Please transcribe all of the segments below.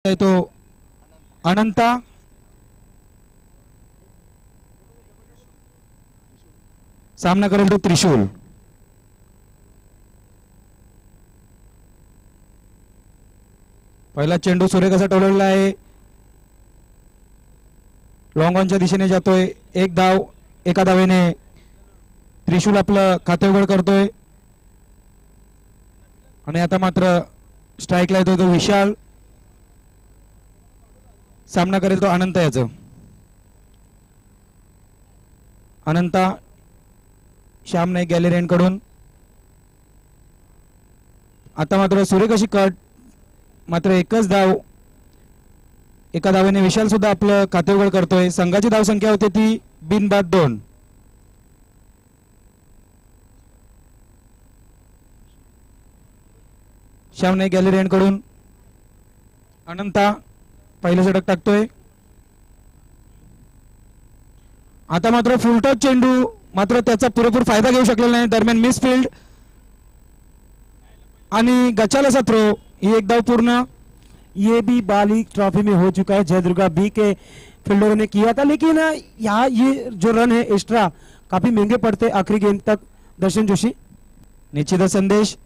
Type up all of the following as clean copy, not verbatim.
तो अनंता सामना करेल तो त्रिशूल। पहिला चेंडू सूर्यकसा टोलवलेला आहे, लॉंग ऑनच्या दिशेने जातोय। एक धाव, एका धावेने त्रिशूल आपलं खाते उघड करतोय आणि आता मात्र स्ट्राइकला येतोय तो विशाल। सामना करेल तो अनंत याचं। अनंता श्याम नाईक गॅलरी कडून आता मात्र सूर्यकशी कट, मात्र एकच धाव, एका धावेने विशाल सुद्धा आपलं खाते उघड करतोय। संघाची धाव संख्या होती ती बिनबाद 2। श्याम नाईक गॅलरी कडून अनंता पहिलं षटक टाकतोय। आता मात्र फुलटॉस चेंडू, मात्र त्याचा पुरेपूर फायदा घेऊ शकलेला नाही। दरम्यान मिसफील्ड आणि गचालाचा थ्रो, ही एक धाव पूर्ण। ये भी बाली ट्रॉफी में हो चुका है, जयदुर्गा बी के फील्डरों ने किया था, लेकिन यहाँ ये जो रन है एक्स्ट्रा काफी महंगे पड़ते आखिरी गेंद तक। दर्शन जोशी निश्चितच संदेश,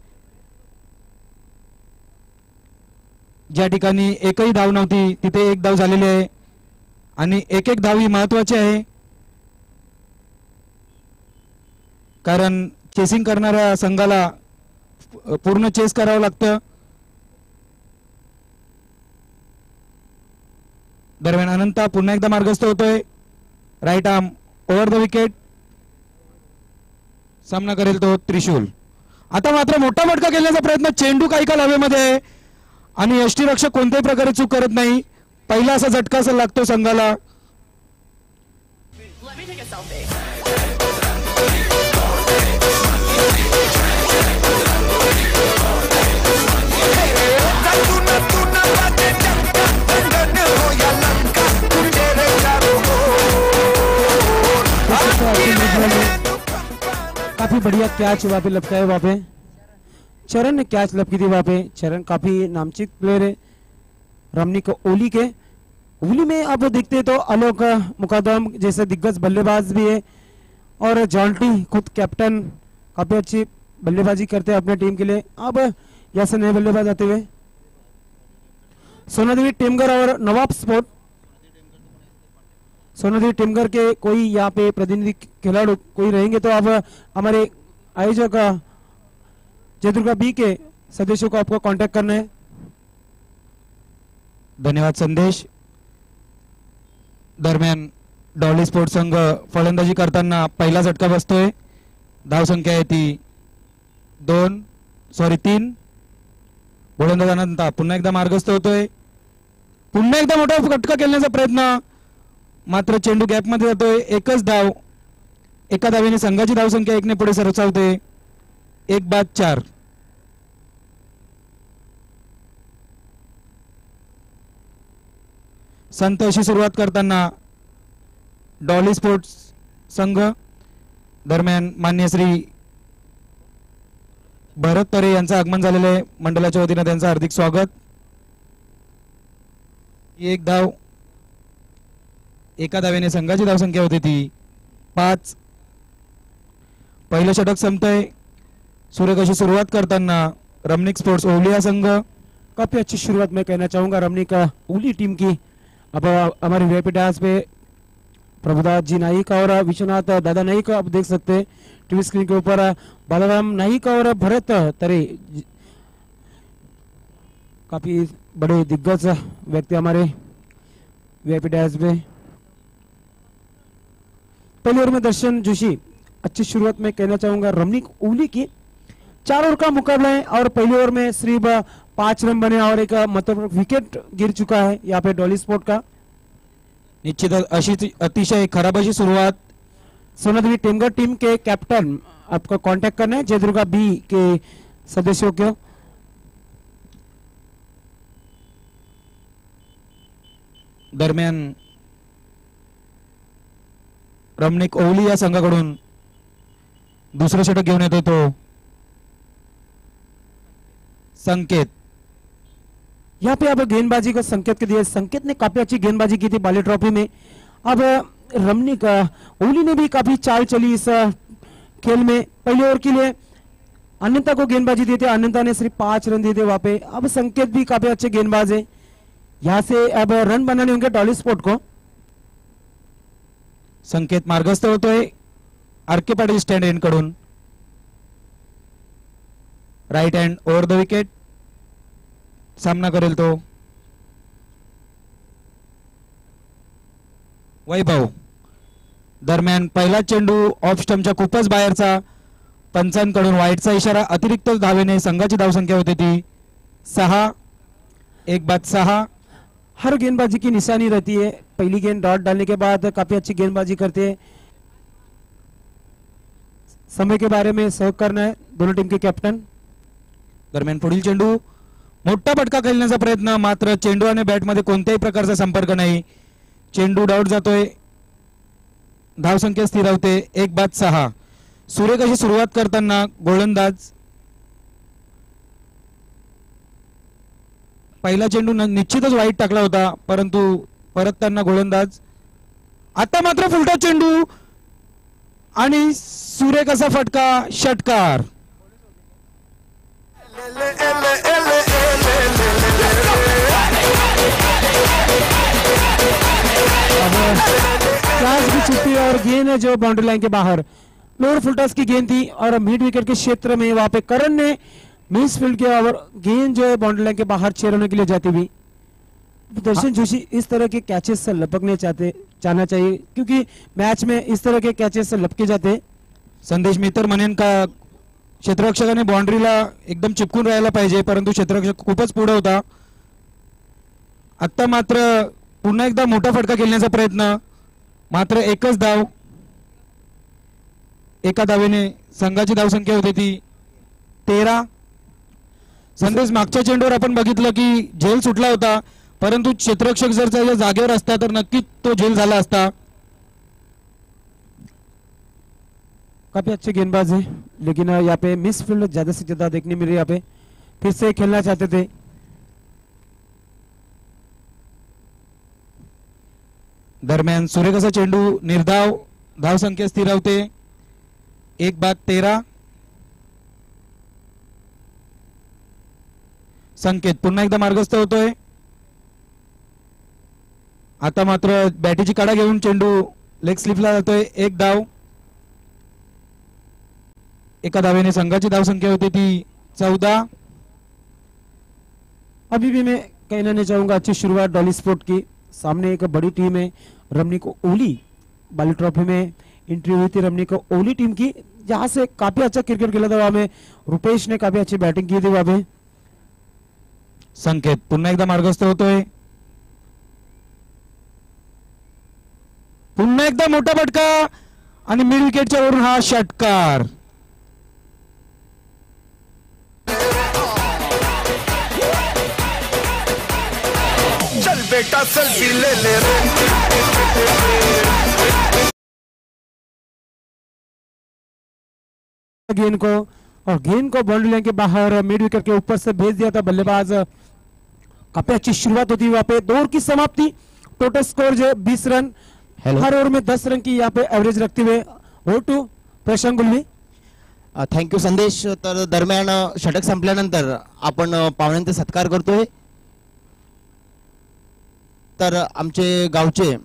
ज्या ठिकाणी एकही धाव नव्हती तिथे एक धाव झालेली आहे आणि एक एक धाव ही महत्वाची आहे, कारण चेसिंग करणाऱ्या संघाला पूर्ण चेस करावं लागतं। दरम्यान अनंता पुन्हा एकदा मार्गस्थ होतोय, right arm over the wicket. सामना करेल तो त्रिशूल। आता मात्र मोठा फटका खेळण्याचा प्रयत्न, चेंडू काही काल हवेमध्ये आहे आणि यष्टीरक्षक कोणत्याही प्रकारे चूक करत नाही। पहिला असा झटका असा लागतो संघाला। काफी बढ़िया कैच वहाँ पे लपका है। वहाँ पे चरण ने कैच लपकी थी। वहाँ पे चरण काफी नामचीन प्लेयर है रमनीक ओली के। ओली में अब देखते तो आलोक मुकादम जैसे दिग्गज बल्लेबाज भी है, और जॉन्टी खुद कैप्टन काफी अच्छी बल्लेबाजी करते हैं अपने टीम के लिए। अब यहाँ से नए बल्लेबाज आते हुए सोनादेवी टेमगर और नवाब स्पोर्ट। सोनादेवी टेमगर के कोई यहाँ पे प्रतिनिधि खिलाड़ी कोई रहेंगे तो अब हमारे आयोजक जयदुर्गा बी के सदस्यों को आपको कांटेक्ट करना है। धन्यवाद संदेश। दरम्यान डॉली स्पोर्ट संघ फलंदाजी करताना पहिला झटका बसतोय। धाव संख्या आहे ती 3। गोलंदाज अनंता पुन्हा एकदा मार्गस्थ होतोय, पुन्हा एकदा मोठा फटका खेळण्याचा प्रयत्न, मात्र चेंडू गॅप मध्ये जातोय। एकच धाव, एका धावेने संघाची धाव संख्या 1 ने पुढे सरसावते। 1 बाद 4। संत अशी सुरुवात करताना डॉली स्पोर्ट्स संघ। दरम्यान मान्य श्री भरत तरे यांचं आगमन झालेलं आहे, मंडळाच्या वतीने त्यांचं हार्दिक स्वागत। एक धाव, एका धावेने संघाची धाव संख्या होती ती 5। पहिलं षटक संपतंय। सूर्यकशी सुरुवात करताना रमणीक स्पोर्ट्स ओवलिया संघ। काफी अच्छी शुरुआत मैं कहना चाहूंगा रमणीक ओवली टीम की। अब हमारे वीआईपी डायस पे प्रभुदास जी नाइक और विश्वनाथ दादा नाइक आप देख सकते हैं टीवी स्क्रीन के ऊपर। बालाराम नाइक और भरत तरे काफी बड़े दिग्गज व्यक्ति हमारे वीआईपी डायस पे। पहली ओवर में दर्शन जोशी, अच्छी शुरुआत में कहना चाहूंगा रमणीक ओवली की। 4 ओवर का मुकाबला है और पहली ओवर में सिर्फ 5 रन बने और एक मतलब विकेट गिर चुका है यहाँ पे डॉली स्पोर्ट का। निश्चित अशी अतिशय खराब अशी सुरुवात। सोनादेवी टेमगर टीम के कैप्टन आपको कांटेक्ट करना है जयदुर्गा बी के सदस्यों को। दरम्यान रमणीक ओवली या संघाकडून दुसरं षटक घेऊन येतो तो संकेत। यहाँ पे अब गेंदबाजी को संकेत के दिए। संकेत ने काफी अच्छी गेंदबाजी की थी बाली ट्रॉफी में। अब रमनिक ओली ने भी काफी चाल चली इस खेल में। पहले ओवर के लिए अनंता को गेंदबाजी दी थी, अनंता ने सिर्फ 5 रन दिए थे वहां पे। अब संकेत भी काफी अच्छे गेंदबाज है, यहाँ से अब रन बनाने होंगे डॉली स्पोर्ट को। संकेत मार्गस्थ होतोय आरके पाटील स्टँड एंड कडून। Right hand over the wicket सामना करेल तो वैभव। दरम्यान पहिला चेंडू ऑफ स्टंपच्या खूपच बाहेरचा, पंचांकडून वाईटचा इशारा। अतिरिक्त धावेने संघाची धावसंख्या होती ती 6, 1-6। हर गेंदबाजी की निशानी रहती है, पहली गेंद डॉट डालने के बाद काफी अच्छी गेंदबाजी करते हैं। समय के बारे में सहयोग करना है दोनों टीम के कैप्टन। दरम्यान पुढील चेंडू मोठा फटका खेळण्याचा प्रयत्न, मात्र चेंडू आणि बॅटमध्ये कोणत्याही प्रकारचा संपर्क नाही। चेंडू डाऊट जातोय, धावसंख्या स्थिरावते 1-6। सुरेख अशी सुरुवात करताना गोलंदाज पहिला चेंडू निश्चितच वाईट टाकला होता, परंतु परतताना गोलंदाज। आता मात्र फुलटा चेंडू आणि सुरेख असा फटका, षटकार। कैच की छुट्टी और गेंद है जो बाउंड्री लाइन के बाहर। लोअर फुलटॉस की गेंद थी और मिड विकेट के क्षेत्र में वहां पे करण ने मिस फील्ड किया और गेंद जो है बाउंड्री लाइन के बाहर 6 रनों के लिए जाती हुई। दर्शन जोशी इस तरह के कैचेस से लपकने चाहना चाहिए, क्योंकि मैच में इस तरह के कैचेस से लपके जाते। संदेश मित्र म्हणेन का क्षेत्ररक्षकाने बाउंड्रीला एकदम चिपकून राहायला पाहिजे, परंतु क्षेत्ररक्षक खूपच पुढे होता। आता मात्र पुन्हा एकदा मोठा फटका खेळण्याचा प्रयत्न, मात्र एकच धाव। एका धावेने संघाची धावसंख्या होती ती 13। संदेश मागच्या चेंडूवर आपण बघितलं की झेल सुटला होता, परंतु क्षेत्ररक्षक जर त्याच्या जागेवर असता तर नक्कीच तो झेल झाला असता। काफी अच्छे गेंदबाज है, लेकिन यहाँ पे मिस फील्ड ज्यादा से ज्यादा देखने मिल रही है। यहाँ पे फिर से खेलना चाहते थे। दरम्यान सुरेख असा चेंडू निर्धाव, धावसंख्या स्थिरावते 1-13। संकेत पुन्हा एकदा मार्गस्थ होतोय। आता मात्र बॅटीची काढा घेऊन चेंडू लेग स्लिपला जातोय, 1 धाव। एका धावेने संघाची धावसंख्या होती ती 14। अभी भी मैं कहना नहीं चाहूंगा अच्छी शुरुआत डॉली स्पोर्ट की। सामने एक बड़ी टीम है रमनिक ओली, बाली ट्रॉफी में एंट्री हुई थी रमनिक ओली टीम की, जहां से काफी अच्छा क्रिकेट खेला था। वहां में रुपेश ने काफी अच्छी बैटिंग की थी वहां पे। संकेत पुन्हा एकदा मार्गस्थ होतोय, पुन्हा एकदा मोठा फटका आणि मिड विकेटच्या वरून हा षटकार। चल बेटा सेल्फी ले ले रे। गेंद को बाउंड्री लाइन के बाहर मिड विकेट के ऊपर से भेज दिया था बल्लेबाज। काफी अच्छी शुरुआत होती है वहां पे। 2 ओवर की समाप्ति, टोटल स्कोर जो 20 रन। हर ओवर में 10 रन की यहाँ पे एवरेज रखते हुए over to Prashant Gulvi. Thank you Sandesh. तर दरम्यान षटक संपल्यानंतर आपण पाहुण्यांचा सत्कार करतोय। तर आमचे गावचे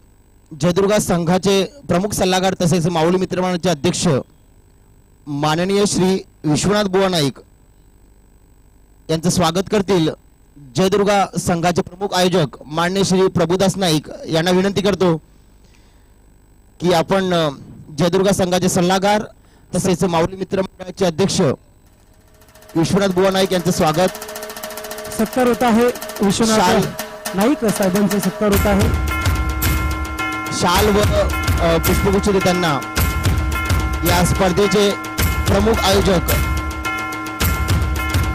जयदुर्गा संघाचे प्रमुख सल्लागार तसेच माऊली मित्रमंडळाचे अध्यक्ष माननीय श्री विश्वनाथ बुवा नाईक यांचं स्वागत करतील जयदुर्गा संघाचे प्रमुख आयोजक माननीय श्री प्रभुदास नाईक यांना विनंती करतो की आपण जयदुर्गा संघाचे सल्लागार तसेच माऊली मित्रमंडळाचे अध्यक्ष विश्वनाथ बुवा नाईक यांचं स्वागत। सत्कार होता है विश्वनाथ नाईक साहेबांचा सत्कार होता है। शाल व पुष्पगुच्छ देताना या स्पर्धेचे प्रमुख आयोजक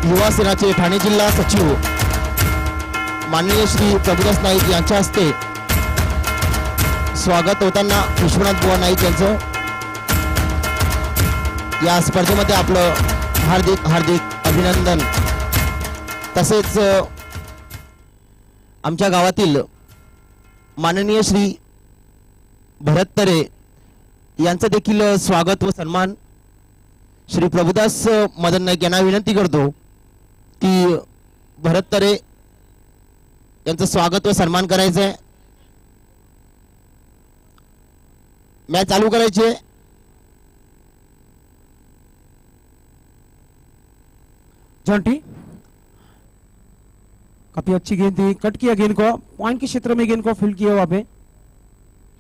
युवा सेनाचे ठाणे जिल्हा सचिव माननीय श्री प्रभुदास नाईक यांच्या हस्ते स्वागत होताना विश्वनाथ बुवा नाईक यांचं या स्पर्धेमध्ये आपलं हार्दिक हार्दिक अभिनंदन। तसेच आमच्या गावातील माननीय श्री भरत तरे यांचं देखील स्वागत व सन्मान श्री प्रभुदास मदन नाईक यांना विनंती करतो की भरत तरे यांचं स्वागत व सन्मान करायचं आहे. मॅच चालू करायची आहे. जॉन्टी काफी अच्छी गेंद थी, कट किया गेंद को, पॉइंट के क्षेत्र में गेंद को फील्ड किया वहां पे.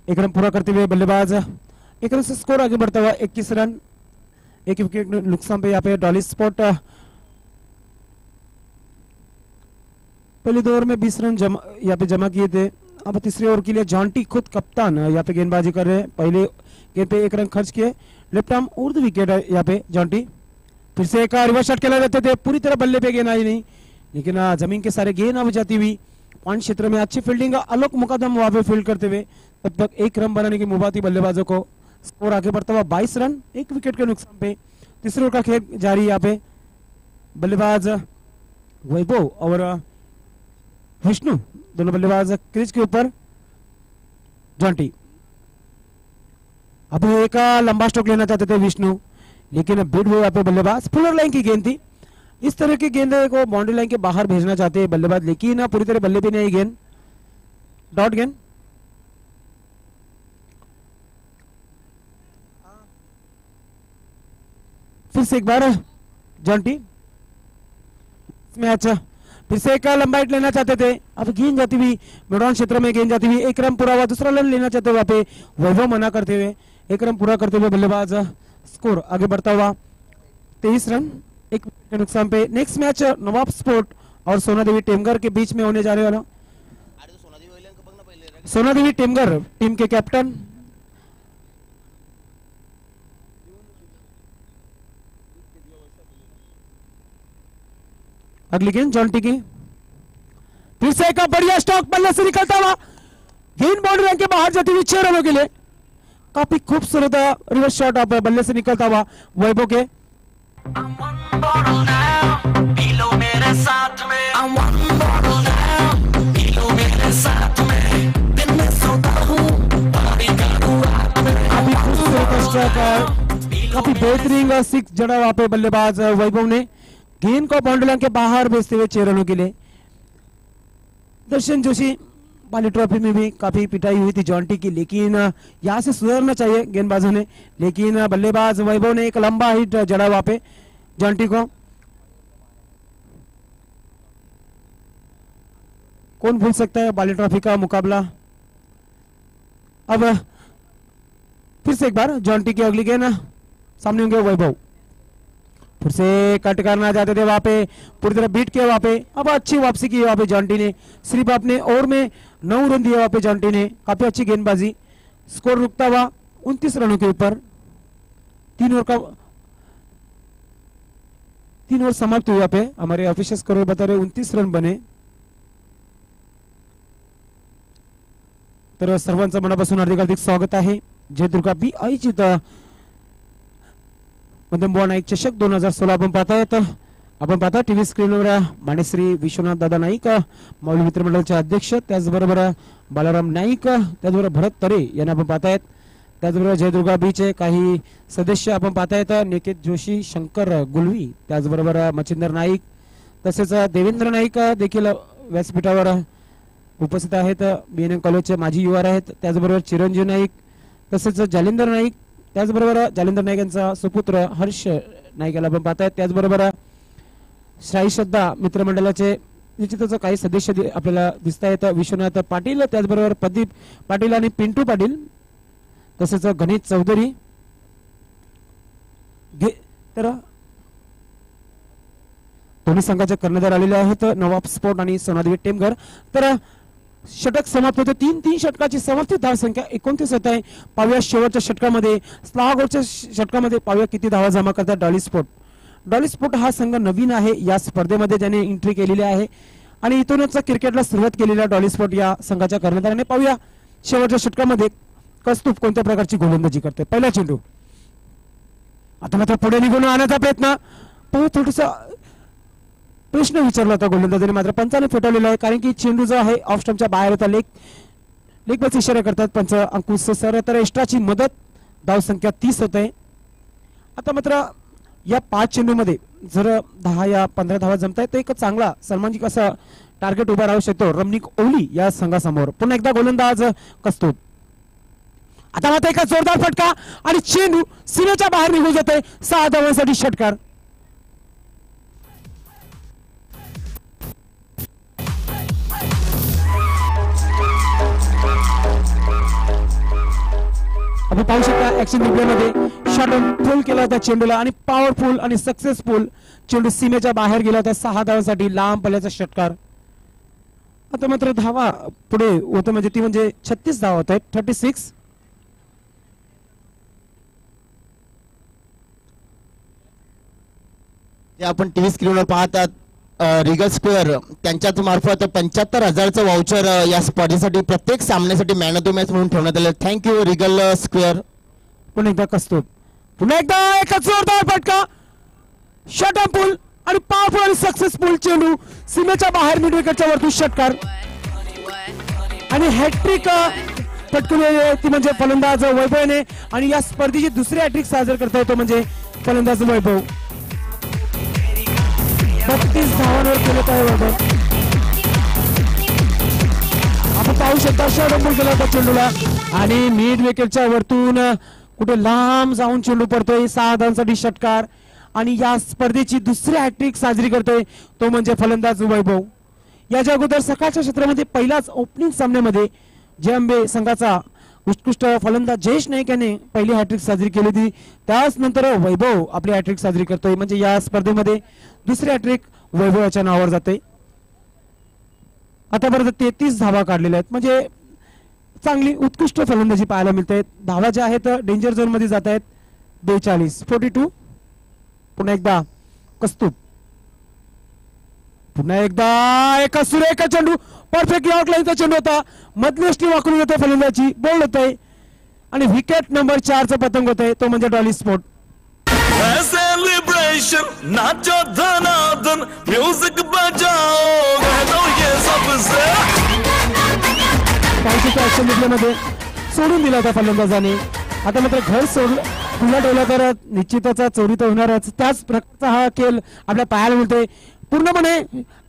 एक रन पूरा करते हुए बल्लेबाज एक रन से स्कोर आगे बढ़ता हुआ 21 रन, एक विकेट नुकसान पे यहाँ पे डॉली स्पॉट. पहले दो ओवर में 20 रन यहाँ पे जमा किए थे. अब तीसरे ओवर के लिए जॉन्टी खुद कप्तान यहाँ पे गेंदबाजी कर रहे हैं. पहले गेंद पे 1 रन खर्च किए. लेफ्ट आर्म उर्द विकेट है यहाँ पे जॉन्टी. फिर से एक रिवर्स शॉट खेला रहते थे, पूरी तरह बल्ले पे गेंद आई नहीं, लेकिन जमीन के सारे गेंद अब जाती हुई पॉइंट क्षेत्र में अच्छी फील्डिंग. आलोक मुकदम वहां पे फील्ड करते हुए तब तक 1 रन बनाने की मुबाती बल्लेबाजों को. स्कोर आगे बढ़ता हुआ 22 रन, 1 विकेट के नुकसान पे. तीसरे ओवर का खेल जारी यहाँ पे. बल्लेबाज वैभव और विष्णु दोनों बल्लेबाज क्रीज के ऊपर. जॉन्टी अब एक लंबा स्ट्रोक लेना चाहते थे विष्णु, लेकिन बीट हुए यहाँ पे बल्लेबाज. फुलर लाइन की गेंद थी. इस तरह की गेंद को बाउंड्री लाइन के बाहर भेजना चाहते हैं बल्लेबाज, लेकिन पूरी तरह बल्ले पे नहीं गेंद. डॉट गेंद. फिर से एक बार जॉन्टी मैच फिर से एक लंबा हिट लेना चाहते थे. अब गेंद जाती हुई मैदान क्षेत्र में गेंद जाती हुई. 1 रन पूरा हुआ. दूसरा रन लेना चाहते हुए वहां पे वैभव मना करते हुए 1 रन पूरा करते हुए बल्लेबाज. स्कोर आगे बढ़ता हुआ 23 रन, 1 विकेट के नुकसान पे. नेक्स्ट मैच नवाब स्पोर्ट और सोनादेवी टेमगर के बीच में होने जा रहे वाला. सोनादेवी टेमगर टीम के कैप्टन अगली गेंद जॉन्टी की. फिर से एक बढ़िया स्टॉक बल्ले से निकलता हुआ गेंद बाउंड्री लाइन के बाहर जाती हुई 6 रनों के लिए. काफी खूबसूरत रिवर्स शॉट आप बल्ले से निकलता हुआ वैभव के. काफी बेहतरीन 6 जड़ा वहां पे बल्लेबाज वैभव ने. गेंद को बाउंड्री लाइन के बाहर भेजते हुए 6 रनों के लिए. दर्शन जोशी बाली ट्रॉफी में भी काफी पिटाई हुई थी जॉन्टी की, लेकिन यहां से सुधरना चाहिए गेंदबाजों ने. लेकिन बल्लेबाज वैभव ने एक लंबा हिट जड़ा वहां पे जॉन्टी को. कौन भूल सकता है बाली ट्रॉफी का मुकाबला. अब फिर से एक बार जॉन्टी की अगली गेंद. सामने होंगे वैभव. फिर से कट करना चाहते थे वहां पे, पूरी तरह बीट किया वहां पे. अब अच्छी वापसी की वहां पे जॉन्टी ने. सिर्फ अपने ओवर में 9 रन दिए वहां पे जॉन्टी ने. काफी अच्छी गेंदबाजी. स्कोर रुकता हुआ 29 रनों के ऊपर. 3 ओवर समाप्त हुआ पे. हमारे ऑफिशियल स्कोर बता रहे 29 रन बने. तर सर्वांचं मनापासून हार्दिक स्वागत आहे. जयदुर्गा बी आयोजित मध्यम बुवा नाईक चषक 2016 आपण पाहता टीव्ही स्क्रीनवर मानेश्री विश्वनाथ दादा नाईक माऊली मित्रमंडळाचे अध्यक्ष, त्याचबरोबर बालाराम नाईक, त्याचबरोबर भरत तरे यांना आपण पाहतायत. त्याचबरोबर जयदुर्गा बीचे काही सदस्य आपण पाहतायत. निकेत जोशी, शंकर गुलवी, त्याचबरोबर मच्छिंदर नाईक, तसेच देवेंद्र नाईक देखील व्यासपीठावर उपस्थित आहेत. बीएनएम कॉलेजचे माजी युवा आहेत. त्याचबरोबर चिरंजीव नाईक, तसेच जालिंदर नाईक, त्याचबरोबर जालिंदर नाईक यांचा सुपुत्र हर्ष नाईक याला आपण पाहतायत. त्याचबरोबर शाही श्रद्धा मित्रमंडळाचे निश्चितच काही सदस्य आपल्याला दिसत आहेत. विश्वनाथ पाटील, त्याचबरोबर प्रदीप पाटील आणि पिंटू पाटील, तसेच गणेश चौधरी. तर दोन्ही संघाचे कर्णधार आलेले आहेत, नवाब स्पोर्ट आणि सोनादेवी टेमघर. तर षटक समाप्त होते. 3-3 षटकाची समाप्ती धाव संख्या 29 होत आहे. पाहूया शेवटच्या षटकामध्ये, स्लागोरच्या षटकामध्ये पाहूया किती धावा जमा करतात डॉली स्पोर्ट. डॉली स्पोर्ट हा संघ नवीन आहे या स्पर्धेमध्ये, ज्याने एंट्री केलेली आहे आणि इथूनच क्रिकेटला सुरुवात केलेल्या डॉली स्पोर्ट या संघाच्या कर्णधाराने. पाहूया शेवटच्या षटकामध्ये कस्तूप कोणत्या प्रकारची गोलंदाजी करते. पहिला चेंडू आता मात्र पुढे निघून आणण्याचा प्रयत्न. थोडस प्रश्न विचारला होता गोलंदाजाने, मात्र पंचाने फेटाळलेला आहे, कारण की चेंडू जो आहे ऑफ स्टंपच्या बाहेर होता. लेग बॉलचा इशारा करतात पंच अंकुश सर. तर एक्स्ट्राची मदत, धाव संख्या 30 होत आहे. आता मात्र या 5 चेंडूमध्ये जर 10 या 15 धावा जमतायत तर एक चांगला सन्मानजिक असा टार्गेट उभा राहू शकतो रमणिक ओली या संघासमोर. पुन्हा एकदा गोलंदाज कस्तूर. आता मात्र एका जोरदार फटका आणि चेंडू सीमेच्या बाहेर निघून जाते. 6 धावांसाठी षटकार. आपण पाहू शकता ऍक्शन रिप्लेमध्ये शॉट फुल केला होता चेंडूला आणि पॉवरफुल आणि सक्सेसफुल चेंडू सीमेच्या बाहेर गेला होता. 6 धावांसाठी लांब पल्ल्याचा षटकार. आता मात्र धावा पुढे होतं म्हणजे ती म्हणजे 36 धावा होत आहेत. 36. जे आपण टीव्ही स्क्रीनवर पाहतात रिगल स्क्वेअर त्यांच्याच मार्फत 75,000चं वाउचर या स्पर्धेसाठी प्रत्येक सामन्यासाठी मॅन ऑफ द मॅच म्हणून ठेवण्यात आलं. Thank you Regal square. पुन्हा एकदा कस्तूर. पुन्हा एकदा एक जोरदार फटका, शॉट पूल आणि पॉवरफुल आणि सक्सेसफुल चेंडू सीमेच्या बाहेर मिड विकेटच्या वरती षटकार. आणि हॅट्रिक पटकवली ती म्हणजे फलंदाज वैभवने आणि या स्पर्धेची दुसरी हॅट्रिक साजर करता येतो म्हणजे फलंदाज वैभव. 32 धावांवर केलं आहे वैभव. आपण पाहू शकता शॉट पूल केला होता चेंडूला आणि मिड विकेटच्या वरतून कुठे लांब जाऊन चेंडू पडतोय. 6 धावांसाठी षटकार आणि या स्पर्धेची दुसरी हॅट्रिक साजरी करतोय तो म्हणजे फलंदाज वैभव. याच्या अगोदर सकाळच्या क्षेत्रामध्ये पहिल्याच ओपनिंग सामन्यामध्ये जयंबे संघाचा उत्कृष्ट फलंदाज जयेश नाईक याने पहिली हॅट्रिक साजरी केली होती. त्याच नंतर वैभव आपली हॅट्रिक साजरी करतोय म्हणजे या स्पर्धेमध्ये दुसरी हॅट्रिक वैभवाच्या नावावर जाते. आतापर्यंत 33 धावा काढलेल्या आहेत म्हणजे चांगली उत्कृष्ट फलंदाजी पाहायला मिळते. धावा ज्या आहेत डेंजर झोन मध्ये जात आहेत. 42. पुन्हा एकदा कस्तूर. पुन्हा एकदा एका सुरेख चेंडू परफेक्ट आउटलाईनचा चेंडू होता. मधलेष्टी वाकरून येते फलंदाजी बोल्ड होते आणि विकेट नंबर 4चा पतंग होते तो म्हणजे डॉली स्पोर्ट. सेलिब्रेशन नाचो धनाधन म्यूजिक बजाओ गाओ ये सबसे. मध्ये सोडून दिला होता फलंदाजाने. आता मात्र घर सोडलं खुला ठेवला तर निश्चितच चोरी तर होणारच. त्याच प्रकारचा हा खेळ आपल्या पाहायला मिळतोय. पूर्णपणे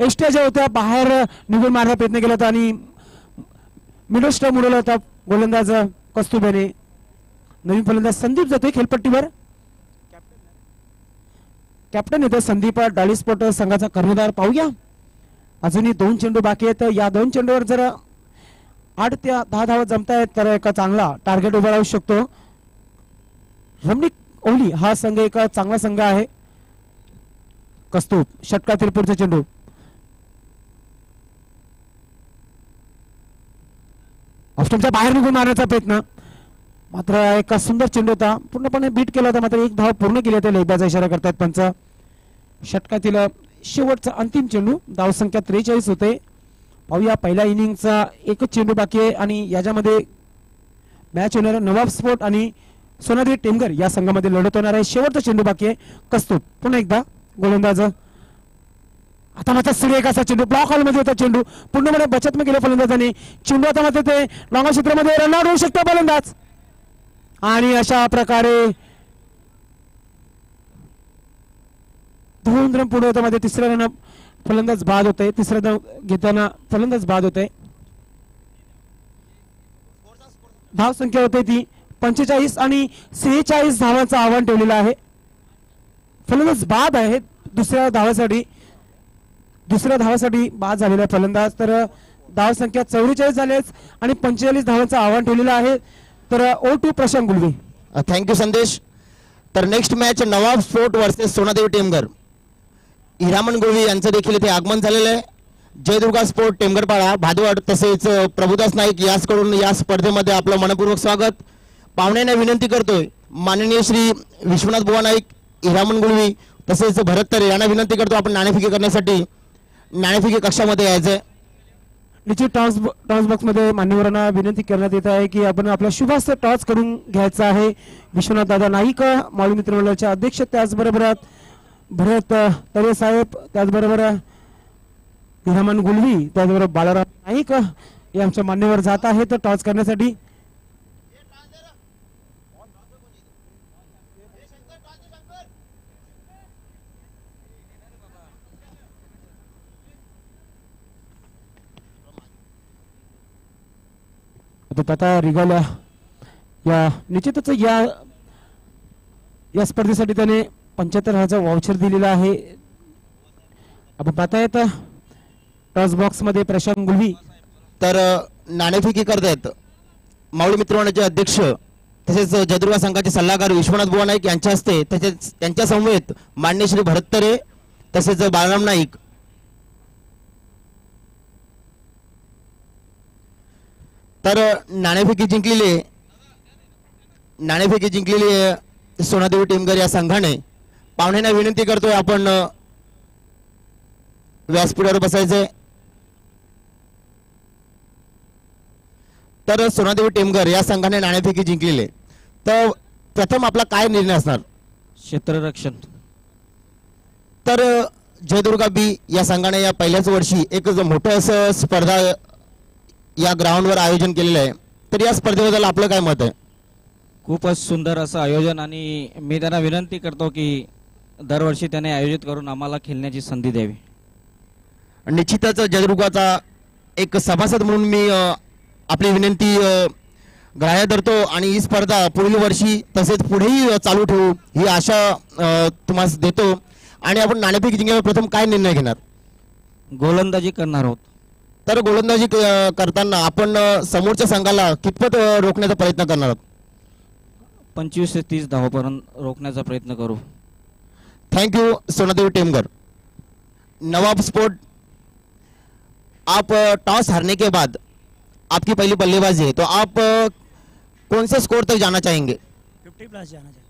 एसट्या ज्या होत्या बाहेर निघून मारण्याचा प्रयत्न केला होता आणि मिडल स्टंप उडवला होता गोलंदाज कस्तुर्बेने. नवीन फलंदाज संदीप जातोय खेळपट्टीवर. कॅप्टन येतो संदीप डॉली स्पोर्ट संघाचा कर्णधार. पाहूया अजूनही 2 चेंडू बाकी आहेत. या 2 चेंडूवर जर 8 ते 10 धावा जमतायत तर एक चांगला टार्गेट उभा राहू शकतो. रमणिक ओली हा संघ एक चांगला संघ आहे. कस्तूर षटकातील पुढचा चेंडू. ऑफस्टंपच्या बाहेर निघून मारण्याचा प्रयत्न मात्र एक सुंदर चेंडू होता. पूर्णपणे बीट केला होता मात्र एक धाव पूर्ण केली होती. लेब्याचा इशारा करतायत पंच. षटकातील शेवटचा अंतिम चेंडू. धाव संख्या 43 होते. पाहूया पहिल्या इनिंगचा एकच चेंडू बाकी आहे आणि याच्यामध्ये मॅच होणार नवाब स्पोर्ट आणि सोनाली टेमगर या संघामध्ये लढत होणार आहे. शेवटचा चेंडू बाकी आहे. कस्तूर. पुन्हा एकदा गोलंदाज. आता मात्र सुरेख असा चेंडू ब्लॉक हॉल मध्ये होता चेंडू पूर्णपणे बचत में गेले फलंदाजाने. चेंडू आता मात्र ते लॉंग क्षेत्रामध्ये रनआउट होऊ शकतो फलंदाज आणि अशा प्रकारे 2 रन पुढे होता मध्ये. तिसरा रन फलंदाज बाद होते. तिसरा रन घेताना फलंदाज बाद होते. धाव संख्या होते ती 45 आणि 46 धावांचं आव्हान ठेवलेलं आहे. फलंदाज बाद आहे दुसऱ्या धावासाठी बाद झालेला फलंदाज. तर धाव संख्या 44 झालेच आणि 45 धावांचं आव्हान ठेवलेलं आहे. तर O2 प्रशांत गुलवे. थँक्यू संदेश. तर next match Nawab sport versus Sonadevi Temgar. Hiraman Gulvi यांचं देखील इथे आगमन झालेलं आहे. जयदुर्गा स्पोर्ट टेमगरपाडा भादवड तसेच प्रभुदास नाईक याचकडून या स्पर्धेमध्ये आपलं मनपूर्वक स्वागत. पाहुण्यांना विनंती करतोय माननीय श्री विश्वनाथ बुवा नाईक, हिरामन गुळवी तसेच भरत तरे यांना विनंती करतो आपण नाणेफेकी करण्यासाठी नाणेफेकी कक्षामध्ये यायचंय. निश्चित टॉस बॉक्स मध्ये मान्यवरांना विनंती करण्यात येत आहे की आपण आपला शुभास्त्र टॉस करून घ्यायचा आहे. विश्वनाथ दादा नाईक मावळी मित्र मंडळाचे अध्यक्ष, त्याचबरोबर भरत तरे साहेब, त्याचबरोबर हिरामन गुलवी त्याचबरोबर बाळाराम नाईक हे आमच्या मान्यवर जात आहेत टॉस करण्यासाठी. आता रिगाल्या या निश्चितच या स्पर्धेसाठी त्याने 75,000 वाउचर दिलेला आहे. आपण पाहतायत टॉस बॉक्स मध्ये प्रशांत गुलवी. तर नाणेफेकी करतायत मावळी मित्रमंडळाचे अध्यक्ष तसेच जयदुर्गा संघाचे सल्लागार विश्वनाथ बुवा नाईक यांच्या हस्ते, तसेच त्यांच्या समवेत मान्य श्री भरत तरे तसेच बाळराम नाईक. तर नाणेफेकी जिंकलेली सोनादेवी टीमगर या संघाने पाहुण्यांना विनंती करतोय आपण व्यासपीठावर बसायचंय. तर सोनादेवी टेमघर या संघाने नाणेफेकी जिंकलेले. तर प्रथम आपला काय निर्णय असणार? क्षेत्ररक्षण. तर जयदुर्गा बी या संघाने या पहिल्याच वर्षी एक मोठं असं स्पर्धा या ग्राउंडवर आयोजन केलेलं आहे. तर या स्पर्धेबद्दल आपलं काय मत आहे? खूपच सुंदर असं आयोजन आणि मी त्यांना विनंती करतो की दरवर्षी त्याने आयोजित करून आम्हाला खेळण्याची संधी द्यावी. निश्चितच जयदुर्गाचा एक सभासद म्हणून मी आपली विनंती ग्राह्य धरतो आणि ही स्पर्धा पुढील वर्षी तसेच पुढेही चालू ठेवू ही आशा तुम्हाला देतो. आणि आपण नाणेफेकी जिंकल्यावर प्रथम काय निर्णय घेणार? गोलंदाजी करणार आहोत. तर गोलंदाजी करताना आपण समोरच्या संघाला कितपत रोखण्याचा प्रयत्न करणार आहोत? 25 ते 30 धावापर्यंत रोखण्याचा प्रयत्न करू. Thank you Sonadevi Temgar. Nawab sport, आप टॉस हारने के बाद आपकी पहली बल्लेबाजी है, तो आप कौन से स्कोर तक जाना चाहेंगे? 50 प्लस जाना चाहिए.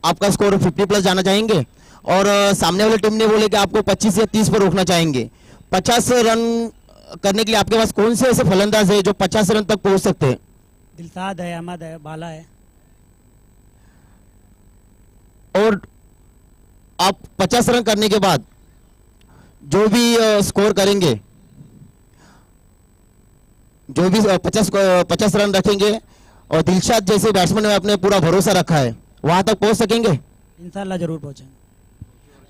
आपका स्कोर 50 प्लस जाना चाहेंगे और सामने वाली टीम ने बोले कि आपको 25 या 30 पर रोकना चाहेंगे. 50 रन करने के लिए आपके पास कौन से ऐसे फलंदाज है जो 50 रन तक पहुंच सकते हैं? दिलशाद है, अहमद है, बाला है. और आप 50 रन करने के बाद जो भी स्कोर करेंगे, जो भी 50 रन रखेंगे और दिलशाद जैसे बैट्समैन में आपने पूरा भरोसा रखा है, वहां तक पहुंच सकेंगे? इंशाल्लाह जरूर पहुंचेंगे.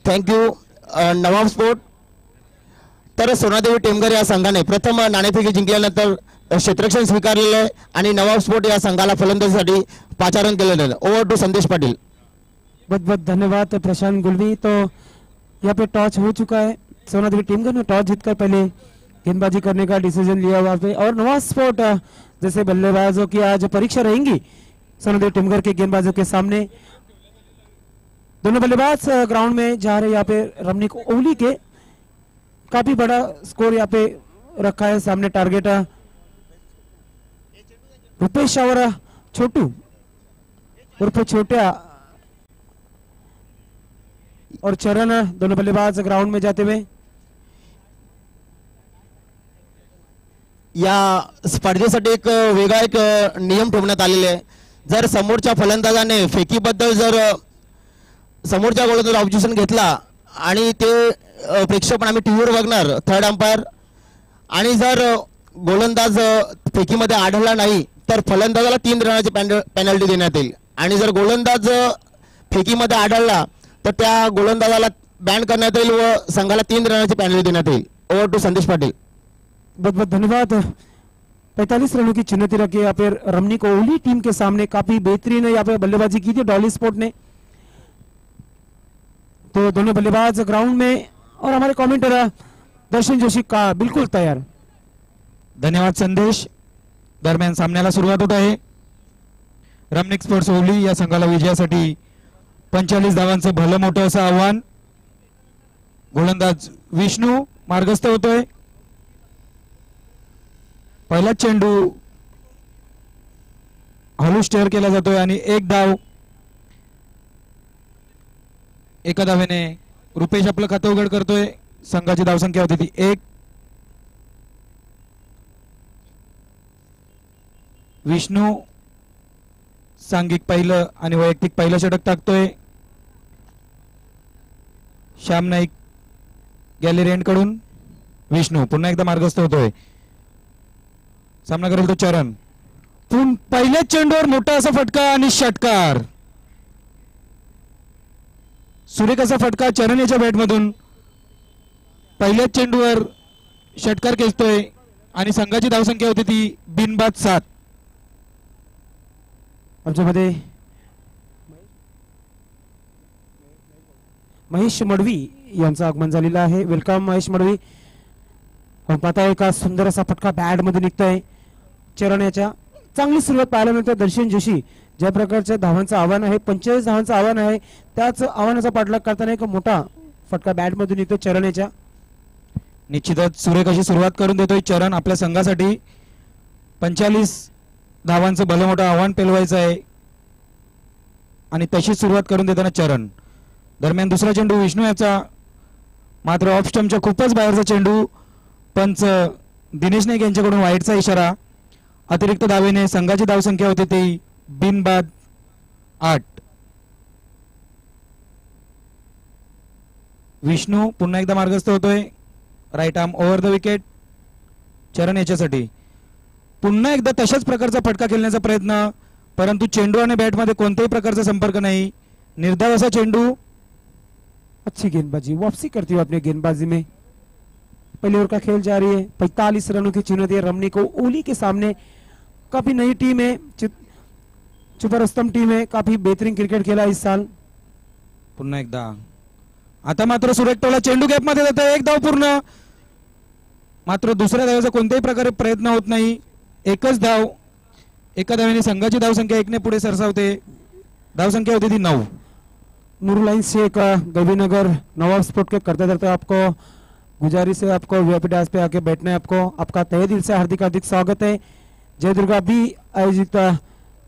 Thank you Nawab sport. तर सोनादेवी टेमघर या संघाने प्रथम नाणेफेकी जिंकल्यानंतर क्षेत्ररक्षण स्वीकारलेलं आहे आणि नवाब स्पोर्ट या संघाला फलंदाजीसाठी पाचारण केलेलं आहे. ओव्हर टू संदेश पाटील. बहुत बहुत धन्यवाद प्रशांत गुलवी. तो यहाँ पे टॉस हो चुका है. सोनादेवी टीमगर ने टॉस जीतकर पहले गेंदबाजी करने का डिसीजन लिया वहाँ पे और नवाब स्पोर्ट जैसे बल्लेबाजों की आज परीक्षा रहेंगी सोनादेवी टीमगर के गेंदबाजों के सामने. दोनों बल्लेबाज ग्राउंड में जा रहे. यहाँ पे रमनीक ओली के काफी बड़ा स्कोर यहाँ पे रखा है. सामने टारगेट रुपेश और छोटू उर्फ छोट्या और चरण, दोनों बल्लेबाज ग्राउंड में जाते हुए. या स्पर्धेसाठी एक वेगळा एक नियम ठेवण्यात आलेले आहे. जर समोरच्या फलंदाजाने फेकीबद्दल जर समोरच्या गोलंदाज ऑब्जेक्शन घेतला आणि ते प्रेक्षक आम्ही टीव्हीवर बघणार थर्ड अंपायर, आणि जर गोलंदाज फेकीमध्ये आढळला नाही तर फलंदाजाला 3 रनाची पेनल्टी देण्यात येईल. आणि जर गोलंदाज फेकीमध्ये आढळला तर त्या गोलंदाजाला बॅन करण्यात येईल व संघाला 3 रनाची पेनल्टी देण्यात येईल. ओव्हर टू संदेश पाटील. बहुत बहुत धन्यवाद. 45 रनों की चुनौती रखी यहाँ पे रमनीक ओली टीम के सामने. काफी बेहतरीन यहाँ पे बल्लेबाजी की थी डॉली स्पोर्ट ने. तो दोनों बल्लेबाज ग्राउंड में और हमारे कमेंटर दर्शन जोशी का बिल्कुल तैयार. धन्यवाद संदेश. दरम्यान सामन्याला सुरुवात होत आहे. रमनिक स्पोर्ट्स ओवली या संघाला विजयासाठी 45 धावांचं भलं मोठं असं आव्हान. गोलंदाज विष्णू मार्गस्थ होतोय. पहिला चेंडू हलू स्टेअर केला जातोय आणि 1 धाव. एका धावेने रुपेश आपलं खातं उघड करतोय. संघाची धावसंख्या होती ती 1. विष्णू सांघिक पहिलं आणि वैयक्तिक पहिलं षटक टाकतोय. श्याम नाईक गॅलरी एंड कडून. विष्णू पुन्हा एकदा मार्गस्थ होतोय. सामना करेल तो चरण. पहिल्याच चेंडूवर मोठा असा फटका आणि षटकार. सुरेख असा फटका चरण याच्या बॅटमधून. पहिल्याच चेंडूवर षटकार खेचतोय आणि संघाची धावसंख्या होती ती बिनबाद 7. आमच्यामध्ये महेश मडवी यांचं आगमन झालेलं आहे. वेलकम महेश मडवी. आपण पाहताय का सुंदर असा फटका बॅट मध्ये निघतोय चरण याच्या. चांगली सुरुवात पाहायला मिळते. दर्शन जोशी ज्या प्रकारच्या धावांचं आव्हान आहे 45 धावांचं आव्हान आहे त्याच आव्हानाचा पाठलाग करताना एक मोठा फटका बॅट मधून निघतो चरण याच्या. निश्चितच सुरेख अशी सुरुवात करून देतोय चरण आपल्या संघासाठी. 45 धावांचं भलं मोठं आव्हान पेलवायचं आहे आणि तशीच सुरुवात करून देताना चरण. दरम्यान दुसरा चेंडू विष्णू याचा. मात्र ऑफ स्टंपच्या खूपच बाहेरचा चेंडू. पंच दिनेश नाईक यांच्याकडून वाईटचा इशारा. अतिरिक्त धावेने संघाची धावसंख्या होती ती बिनबाद 8. विष्णू पुन्हा एकदा मार्गस्थ होतोय. Right arm over the wicket Charan याच्यासाठी. पुन्हा एकदा तशाच प्रकारचा फटका खेळण्याचा प्रयत्न, परंतु चेंडू आणि बॅटमध्ये कोणत्याही प्रकारचा संपर्क नाही. निर्धाव असा चेंडू. अच्छी गेंदबाजी वापसी करती हुई अपने गेंदबाजी में. पहले ओवर का खेल जारी है. 45 रनों की चुनौती है रमनी को ओली के सामने. काफी नई टीम है, सुपर स्तंभ टीम है. काफी बेहतरीन क्रिकेट खेला इस साल. पुन्हा एकदा. आता मात्र सुरेख टोला चेंडू गॅप मध्ये जातो. एक धाव पूर्ण. मात्र दुसऱ्या धावेचा कोणत्याही प्रकारे प्रयत्न होत नाही. एकच धाव. एका धावेने संघाची धावसंख्या 1 ने पुढे सरसावते. धावसंख्या होती ती 9. नूरुलाइन शेख गबीनगर नवाब स्पोर्ट के करते करते आपको गुजारिश है आपको वीआईपी डैश पे आके बैठना है. आपको आपका तहे दिल से हार्दिक हार्दिक स्वागत है. जय दुर्गा भी आयोजित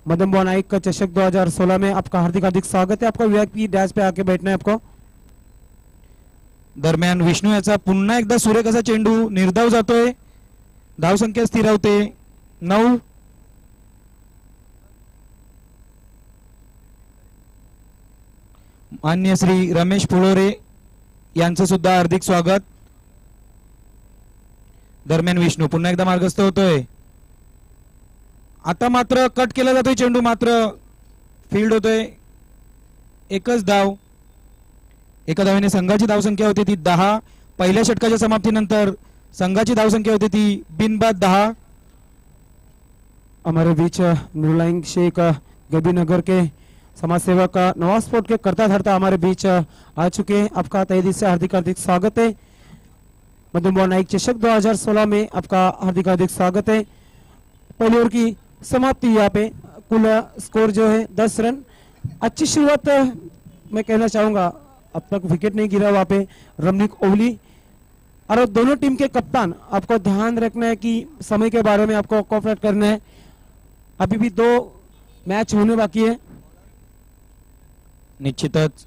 मदन मोहन नाइक का चषक 2016 में आपका हार्दिक हार्दिक स्वागत है. आपको वीआईपी डैश पे आके बैठना है आपको. दरम्यान विष्णू याचा पुन्हा एकदा सुरेख असा चेंडू निर्धाव जातोय. धावसंख्या स्थिरावते 9. मान्य श्री रमेश फुलोरे यांचं सुद्धा हार्दिक स्वागत. दरम्यान विष्णू पुन्हा एकदा मार्गस्थ होतोय. आता मात्र कट केला जातोय चेंडू. मात्र फील्ड होतोय. एकच धाव. एका धावेने संघाची धावसंख्या होती ती 10. पहिल्या षटकाच्या समाप्तीनंतर संघाची धावसंख्या होती ती बिनबाद 10. हमारे बीच नूरुलाइन शेख गबीनगर के समाज सेवक नवाब स्पोर्ट के करता धरता हमारे बीच आ चुके हैं. आपका तहे दिल से हार्दिक हार्दिक स्वागत है. मदन मोहन नाइक चषक 2016 में आपका हार्दिक हार्दिक स्वागत है. पहली ओवर की समाप्ति यहाँ पे. कुल स्कोर जो है 10 रन. अच्छी शुरुआत मैं कहना चाहूंगा. अब तक विकेट नहीं गिरा वहाँ पे रमनीक ओवली. और दोनों टीम के कप्तान आपको ध्यान रखना है कि समय के बारे में आपको कोऑपरेट करना है. अभी भी 2 मैच होने बाकी है. निश्चितच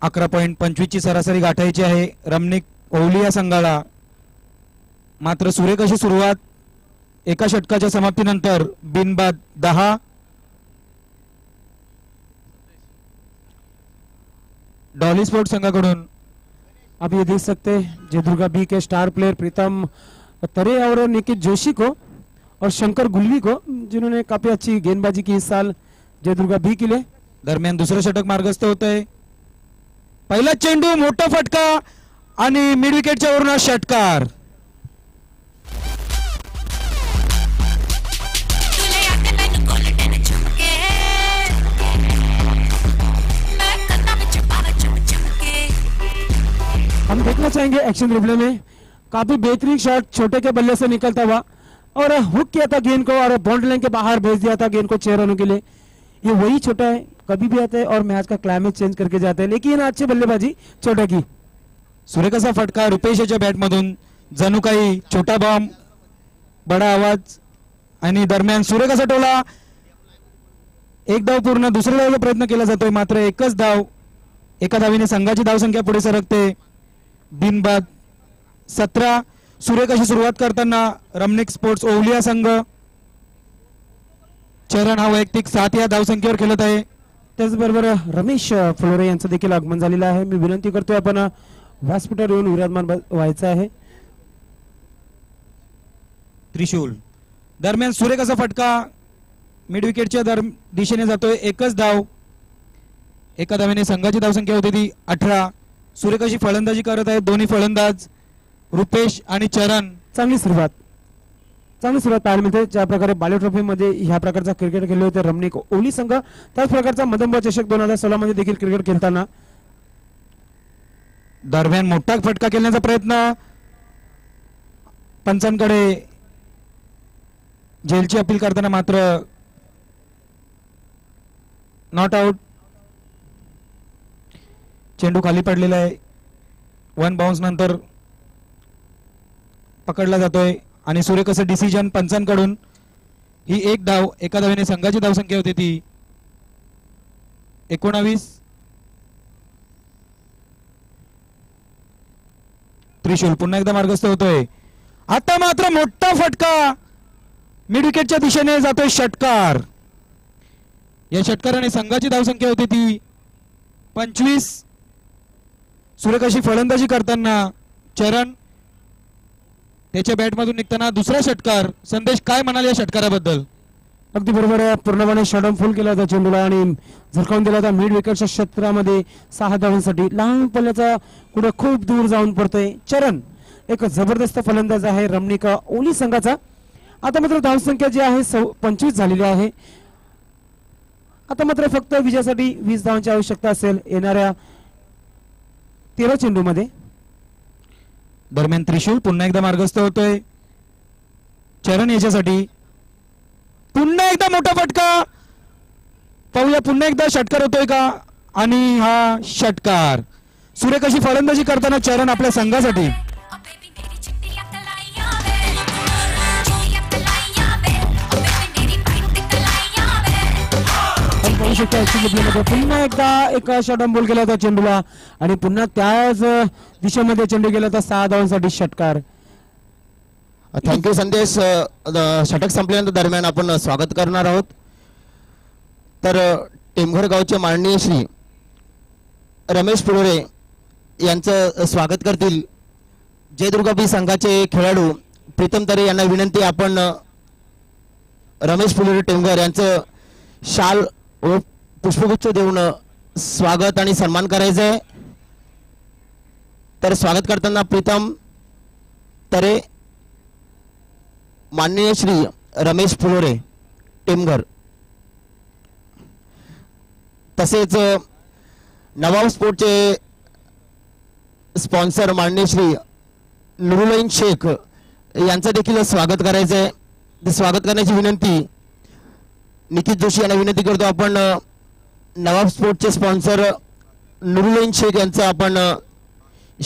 11.25 ची सरासरी गाठायची आहे रमणीक ओवली या संघाला. मात्र सुरेख अशी सुरुवात. एका षटकाच्या समाप्तीनंतर बिनबाद 10. डॉली स्पोर्ट संघाकडून आप ये देख सकते हैं जय दुर्गा बी के स्टार प्लेयर प्रीतम तरे और निकित जोशी को और शंकर गुलवी को, जिन्होंने काफी अच्छी गेंदबाजी की इस साल जय दुर्गा बी के लिए. दरम्यान दुसरं षटक मार्गस्थ होतंय. पहिला चेंडू मोठा फटका आणि मिड विकेटच्या वरून षटकार. हम देखना चाहेंगे एक्शन रिप्ले में. काफी बेहतरीन शॉट छोटे के बल्ले से निकलता हुआ और हुक किया था गेंद को और बाउंड्री लाइन के बाहर भेज दिया था गेंद को 6 रनों के लिए. ये वही छोटा है, कभी भी आता है और मैच का क्लाइमेट चेंज करके जाता है. लेकिन अच्छी बल्लेबाजी छोटा की. सुरेख असा फटका रुपेश याच्या बॅटमधून. जणू काही छोटा बॉम्ब बडा आवाज. आणि दरम्यान सुरेख असा टोला. एक धाव पूर्ण. दुसऱ्या धावेचा प्रयत्न केला जातोय. मात्र एकच धाव. एका धावेने संघाची धावसंख्या पुढे सरकते. बिनबाद 17. सुरेख अशी सुरुवात करताना रमणीक स्पोर्ट्स ओवलिया संघ. चरण हा वैयक्तिक 7 या धावसंख्येवर खेळत आहे. त्याचबरोबर रमेश फुलोरे यांचं देखील आगमन झालेलं आहे. मी विनंती करतोय आपण व्यासपीठावर येऊन विराजमान व्हायचं आहे. त्रिशूल दरम्यान सुरेख असा फटका मिड विकेटच्या दिशेने जातोय. एकच धाव. एका धावेने संघाची धावसंख्या होती ती 18. सुरेख अशी फलंदाजी करत आहेत दोन्ही फलंदाज रुपेश आणि चरण. चांगली सुरुवात पाहायला मिळते. ज्या प्रकारे बाले ट्रॉफी मध्ये ह्या प्रकारचा क्रिकेट खेळले होते रमणीक ओली संघ, त्याच प्रकारचा मदंबा चषक 2016 मध्ये देखील क्रिकेट खेळताना. दरम्यान मोठा फटका खेळण्याचा प्रयत्न पंचांकडे जेलची अपील करताना मात्र नॉट आउट. चेंडू खाली पडलेला आहे. 1 बाउन्स नंतर पकडला जातोय आणि सुरेख असं डिसिजन पंचांकडून. ही एक धाव. एका धावेने संघाची धावसंख्या होती ती 19. त्रिशूल पुन्हा एकदा मार्गस्थ होतोय. आता मात्र मोठा फटका मिड विकेटच्या दिशेने जातोय. षटकार. या षटकाराने संघाची धावसंख्या होती ती 25. सुरेख अशी फलंदाजी करताना चरण त्याच्या बॅटमधून निघताना दुसरा षटकार. संदेश काय म्हणाल या षटकाराबद्दल? अगदी बरोबर आहे. पूर्णपणे शटडाऊन फुल केला होता चेंडूला आणि झरकावून दिला होता मिड विकेटच्या क्षेत्रामध्ये 6 धावांसाठी. लहान पल्ल्याचा कुठे खूप दूर जाऊन पडतोय. चरण एक जबरदस्त फलंदाज आहे रमणीक ओली संघाचा. आता मात्र धावसंख्या जी आहे 25 झालेली आहे. आता मात्र फक्त विजयासाठी 20 धावांची आवश्यकता असेल येणाऱ्या 13 चेंडूमध्ये. दरम्यान त्रिशूल पुन्हा एकदा मार्गस्थ होतोय. चरण याच्यासाठी पुन्हा एकदा मोठा फटका. पाहूया पुन्हा एकदा षटकार होतोय का. आणि हा षटकार. सुरेख अशी फलंदाजी करताना चरण आपल्या संघासाठी. पुन्हा एकदा एक शॉर्ट बॉल केला होता चेंडूला आणि पुन्हा त्याच दिशेमध्ये चेंडू गेला होता 6 धावांसाठी. षटकार. थँक्यू संदेश. षटक संपल्यानंतर दरम्यान आपण स्वागत करणार आहोत. तर टेमघर गावचे माननीय श्री रमेश पुलोरे यांचं स्वागत करतील जयदुर्गा संघाचे खेळाडू प्रीतम तरे यांना विनंती आपण रमेश पुलोरे टेमघर यांचं शाल व पुष्पगुच्छ देऊन स्वागत आणि सन्मान करायचं आहे. तर स्वागत करताना प्रीतम तरे, माननीय श्री रमेश पुलोरे टेमघर, तसेच नवाब स्पोर्टचे स्पॉन्सर माननीय श्री नुरुलईन शेख यांचं देखील स्वागत करायचं आहे. स्वागत करण्याची विनंती निखित जोशी यांना विनंती करतो आपण नवाब स्पोर्टचे स्पॉन्सर नुरुलईन शेख यांचं आपण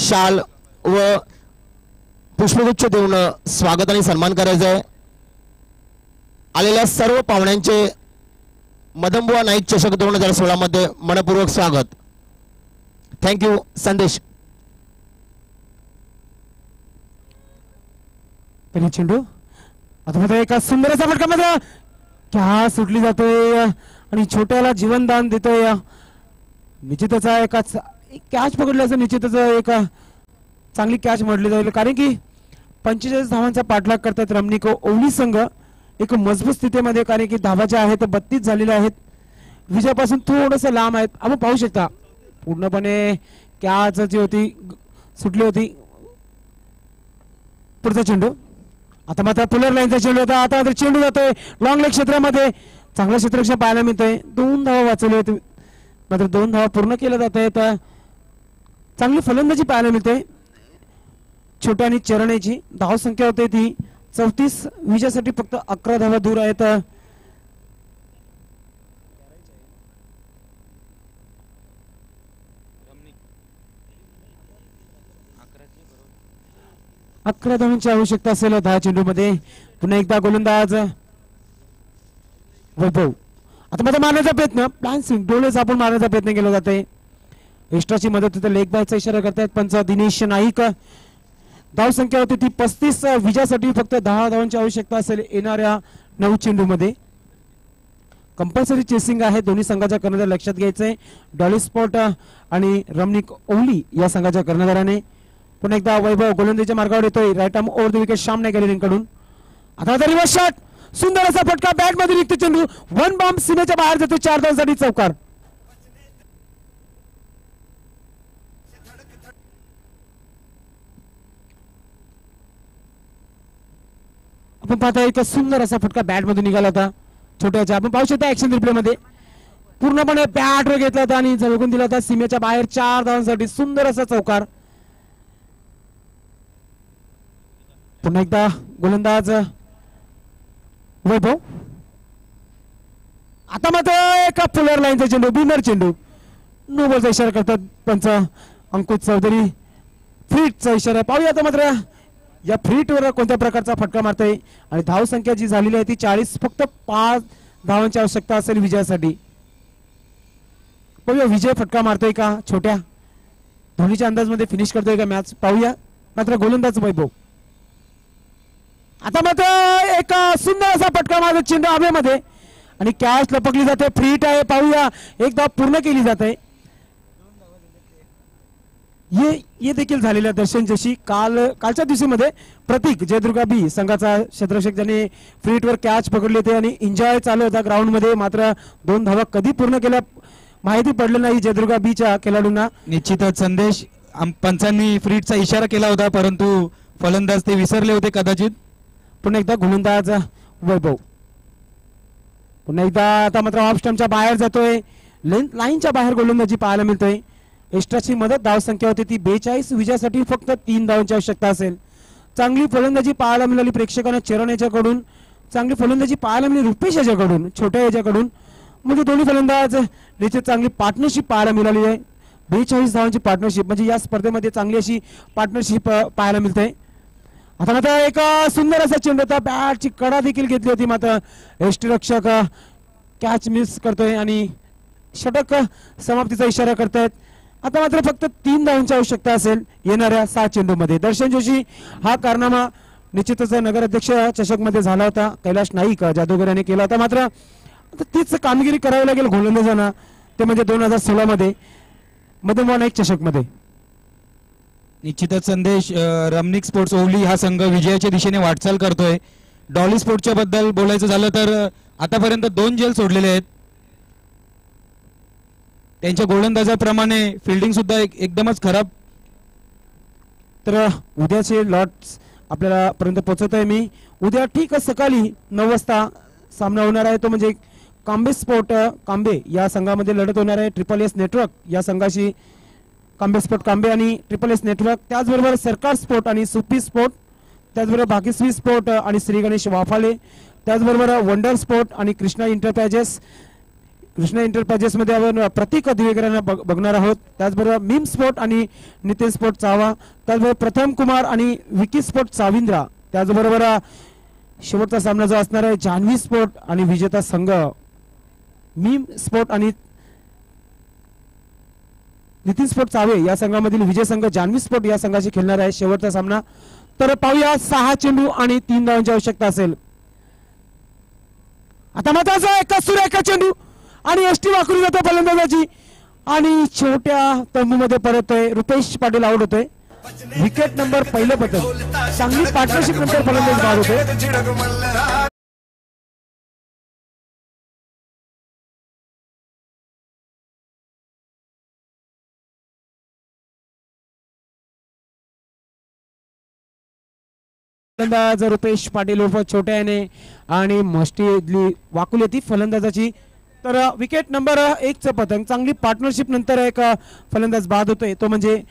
शाल व पुष्पगुच्छ देऊन स्वागत आणि सन्मान करायचा आहे. आलेल्या सर्व पाहुण्यांचे मदनबुवा नाईक चषक 2016 मध्ये मनपूर्वक स्वागत. थँक्यू संदेश. चेंडू आता मात्र एका सुंदर असा फटका मात्र क्या सुटली जातोय आणि छोट्याला जीवनदान देतोय. निश्चितच एका कॅच पकडल्याचं निश्चितच एक चांगली कॅच म्हटली जाईल, कारण की 45 धावांचा पाठलाग करतात रमणीक ओली संघ एक मजबूत स्थितीमध्ये, कारण की धावा ज्या आहेत 32 झालेल्या आहेत, विजयापासून थोडस लांब आहेत. आपण पाहू शकता पूर्णपणे कॅच जी होती सुटली होती. पुढचा चेंडू आता मात्र पुलर लाईनचा चेंडू होता. आता मात्र चेंडू जातोय लॉंग लेग क्षेत्रामध्ये, चांगला क्षेत्ररक्षण पाहायला मिळतोय. 2 धावा वाचवले होते मात्र 2 धावा पूर्ण केल्या जात आहेत. चांगली फलंदाजी पाहायला मिळते छोट्या आणि चरणेची. धाव संख्या होते ती 34, विजयासाठी फक्त 11 धावा दूर आहेत. अकरा धावांची आवश्यकता असेल 10 चेंडू मध्ये. पुन्हा एकदा गोलंदाज वैभव आता मात्र मारण्याचा प्रयत्न प्लॅन सिंग डोळेच आपण मारण्याचा प्रयत्न केला जाते. एक्स्ट्राची मदत होते, लेग बायचा इशारा करतायत पंच दिनेश नाईक. धाव संख्या होती ती 35, विजयासाठी फक्त 10 धावांची आवश्यकता असेल येणाऱ्या 9 चेंडू मध्ये. कंपल्सरी चेसिंग आहे दोन्ही संघाच्या कर्णधार लक्षात घ्यायचंय. डॉली स्पॉट आणि रमनिक ओवली या संघाच्या कर्णधाराने. पुन्हा एकदा वैभव गोलंदाजीच्या मार्गावर येतोय. Right arm over the wicket सामना गॅलरीकडून. आता रिव्हर्स शॉट, सुंदर असा फटका बॅट मध्ये निघतो चेंडू, वन बाउंड सीमेच्या बाहेर जातो. 4 धावांसाठी चौकार. आपण पाहता एक सुंदर असा फटका बॅट मध्ये निघाला होता छोट्याच्या. आपण पाहू शकता ऍक्शन रिप्ले मध्ये पूर्णपणे बॅट वर घेतला होता आणि झळकून दिला होता सीमेच्या बाहेर. 4 धावांसाठी सुंदर असा चौकार. पुन्हा एकदा गोलंदाज वैभव. आता मात्र एका फुलर लाईनचा चेंडू, बिनर चेंडू. नो बॉलचा इशारा करतात पंच अंकुश चौधरी. फ्रीटचा इशारा. पाहूया आता मात्र या फ्रीटवर कोणत्या प्रकारचा फटका मारतोय आणि धाव संख्या जी झालेली आहे ती 40. फक्त 5 धावांची आवश्यकता असेल विजयासाठी. पाहूया विजय फटका मारतोय का छोट्या, धोनीच्या अंदाजमध्ये फिनिश करतोय का मॅच. पाहूया मात्र गोलंदाज वैभव. आता मात्र एक सुंदर असा फटका मारतो चेंडू हवेमध्ये आणि कॅच लपकली जाते. फ्रीट आहे. पाहूया एक धाव पूर्ण केली जाते. ये देखील झालेल्या दर्शन जशी कालच्या दिवशीमध्ये प्रतीक जयदुर्गा बी संघाचा क्षेत्ररक्षक ज्याने फ्रीटवर कॅच पकडले होते आणि एन्जॉय चालू होता ग्राउंड मध्ये. मात्र 2 धावा कधी पूर्ण केल्या माहिती पडलं नाही जयदुर्गा बीच्या खेळाडूंना. निश्चितच संदेश पंचांनी फ्रीटचा इशारा केला होता परंतु फलंदाज ते विसरले होते कदाचित. पुन्हा एकदा गोलंदाज वैभव. पुन्हा एकदा आता मात्र ऑफ स्टंपच्या बाहेर जातोय. लाईनच्या बाहेर गोलंदाजी पाहायला मिळतोय. एक्स्ट्राची मदत धाव संख्या होती ती 42. विजयासाठी फक्त 3 धावांची आवश्यकता असेल. चांगली फलंदाजी पाहायला मिळाली प्रेक्षकांना चरण याच्याकडून. चांगली फलंदाजी पाहायला मिळाली रुपेश याच्याकडून, छोट्या याच्याकडून. म्हणजे दोन्ही फलंदाज निश्चित चांगली पार्टनरशिप पाहायला मिळाली आहे. 42 धावांची पार्टनरशिप म्हणजे या स्पर्धेमध्ये चांगली अशी पार्टनरशिप पाहायला मिळते. आता मात्र एक सुंदर असा चेंडू होता, बॅटची कडा देखील घेतली होती मात्र यष्टीरक्षक कॅच मिस करतोय आणि षटक समाप्तीचा इशारा करतायत. आता मात्र फक्त 3 धावांची आवश्यकता असेल येणाऱ्या 7 चेंडूमध्ये. दर्शन जोशी हा कारनामा निश्चितच नगराध्यक्ष चषक मध्ये झाला होता. कैलाश नाईक जादूगर याने केला होता. मात्र आता तीच कामगिरी करावी लागेल गोलंदाजांना, ते म्हणजे 2016 मध्ये मदनमोहन नाईक चषक मध्ये. निश्चितच संदेश रमनिक स्पोर्ट्स ओवली हा संघ विजयाच्या दिशेने वाटचाल करतोय. डॉली स्पोर्ट्सच्या बद्दल बोलायचं झालं तर आतापर्यंत 2 जेल सोडलेले आहेत. त्यांच्या गोलंदाजाप्रमाणे फिल्डिंग सुद्धा एकदमच खराब. तर उद्याचे लॉट्स आपल्याला पर्यंत पोहोचवत आहे मी. उद्या ठीक सकाळी 9 वाजता सामना होणार आहे. तो म्हणजे कांबे स्पोर्ट कांबे या संघामध्ये लढत होणार आहे ट्रिपल एस नेटवर्क या संघाशी. कांबे स्पोर्ट कांबे आणि ट्रिपल एस नेटवर्क, त्याचबरोबर सरकार स्पोर्ट आणि सुपी स्पोर्ट, त्याचबरोबर भाग्यश्री स्पोर्ट आणि श्री गणेश वाफाले, त्याचबरोबर वंडर स्पोर्ट आणि कृष्णा इंटरप्राइजेस. कृष्णा इंटरप्राइजेस मध्ये आपण प्रतीक दिवेकरांना बघणार आहोत. त्याचबरोबर मीम स्पोर्ट आणि नितीन स्पोर्ट चावा, त्याचबरोबर प्रथम कुमार आणि विकी स्पोर्ट साविंद्रा. त्याचबरोबर शेवटचा सामना जो असणार आहे जान्हवी स्पोर्ट आणि विजेता संघ मीम स्पोर्ट आणि नितीन स्पोर्ट चावे या संघामधील विजय संघ जान्हवी स्पोर्ट या संघाशी खेळणार आहे शेवटचा सामना. तर पाहूया 6 चेंडू आणि 3 धावांची आवश्यकता असेल. आता मात्र एका सुरेख चेंडू आणि एसटी वाकडी जातो फलंदाजाची आणि छोट्या तंबूमध्ये परततोय. रुपेश पाटील आउट होतोय. विकेट नंबर पहिलं पतन. चांगली पार्टनरशिप नंतर फलंदाज बाद होतोय. फलंदाज रुपेश पाटील उर्फ छोट्या याने आणि मस्टी वाकुली ती फलंदाजाची. तर विकेट नंबर 1चं पतंग. चांगली पार्टनरशिप नंतर एक फलंदाज बाद होतोय तो म्हणजे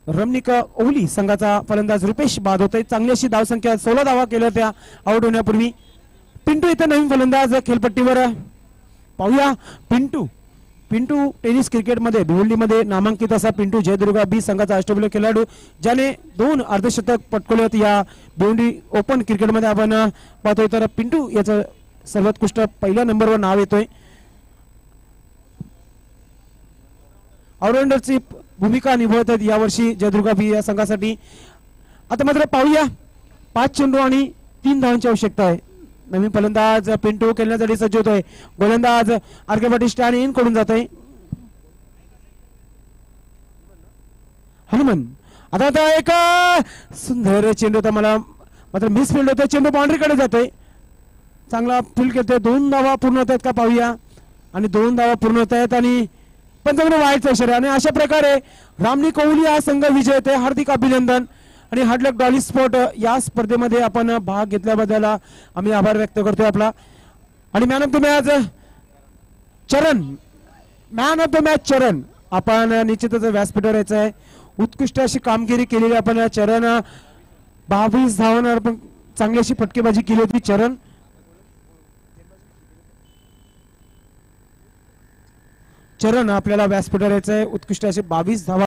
रमनिक ओवली संघाचा फलंदाज रुपेश बाद होतोय. चांगली अशी धावसंख्या 16 धावा केल्या होत्या आउट होण्यापूर्वी. पिंटू इथं नवीन फलंदाज खेळपट्टीवर. पाहूया पिंटू. पिंटू टेनिस क्रिकेटमध्ये भिवंडीमध्ये नामांकित असा पिंटू जयदुर्गा बी संघाचा अष्टपैलू खेळाडू ज्याने 2 अर्धशतक पटकवले होते या भिवंडी ओपन क्रिकेटमध्ये आपण पाहतोय. तर पिंटू याचं सर्वोत्कृष्ट पहिल्या नंबरवर नाव येतोय. ऑलराऊंडरची भूमिका निभवत आहेत यावर्षी जयदुर्गा बी या संघासाठी. आता मात्र पाहूया 5 चेंडू आणि 3 धावांची आवश्यकता आहे. नवीन फलंदाज पिंटू खेळण्यासाठी सज्ज होतोय. गोलंदाज आर.के. पाटील स्टँड इन कडून जात आहे. हनुमान आता आता एक सुंदर चेंडू होता, मला मात्र मिस फील्ड होतं. चेंडू बाउंड्रीकडे जातोय. चांगला फील्ड करतोय. 2 धावा पूर्ण होत आहेत का पाहूया. आणि 2 धावा पूर्ण होत आहेत आणि पंचांनी वाईट प्रेशर आहे. आणि अशा प्रकारे रामनी कोहली हा संघ विजय होते. हार्दिक अभिनंदन. आणि हार्डलक डॉली स्पोर्ट या स्पर्धेमध्ये आपण भाग घेतल्याबद्दल आम्ही आभार व्यक्त करतोय आपला. आणि मॅन ऑफ द मॅच चरण, मॅन ऑफ द मॅच चरण. आपण निश्चितच व्यासपीठावर यायचं आहे. उत्कृष्ट अशी कामगिरी केलेली आपण चरण 22 धावांवर पण चांगली अशी फटकेबाजी केली होती चरण. चरण आपल्याला व्यासपीठावर यायचं आहे. उत्कृष्ट अशी 22 धावा